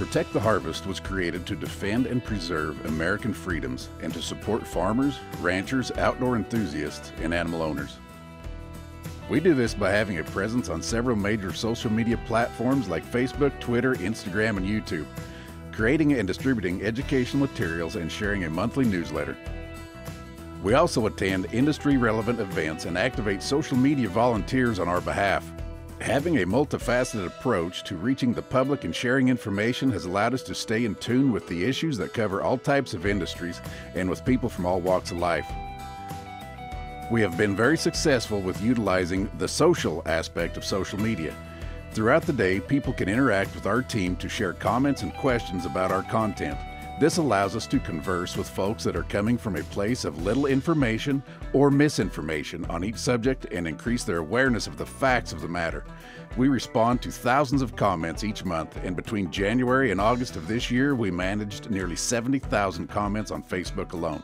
Protect the Harvest was created to defend and preserve American freedoms and to support farmers, ranchers, outdoor enthusiasts, and animal owners. We do this by having a presence on several major social media platforms like Facebook, Twitter, Instagram, and YouTube, creating and distributing educational materials and sharing a monthly newsletter. We also attend industry-relevant events and activate social media volunteers on our behalf. Having a multifaceted approach to reaching the public and sharing information has allowed us to stay in tune with the issues that cover all types of industries and with people from all walks of life. We have been very successful with utilizing the social aspect of social media. Throughout the day, people can interact with our team to share comments and questions about our content. This allows us to converse with folks that are coming from a place of little information or misinformation on each subject and increase their awareness of the facts of the matter. We respond to thousands of comments each month, and between January and August of this year, we managed nearly 70,000 comments on Facebook alone.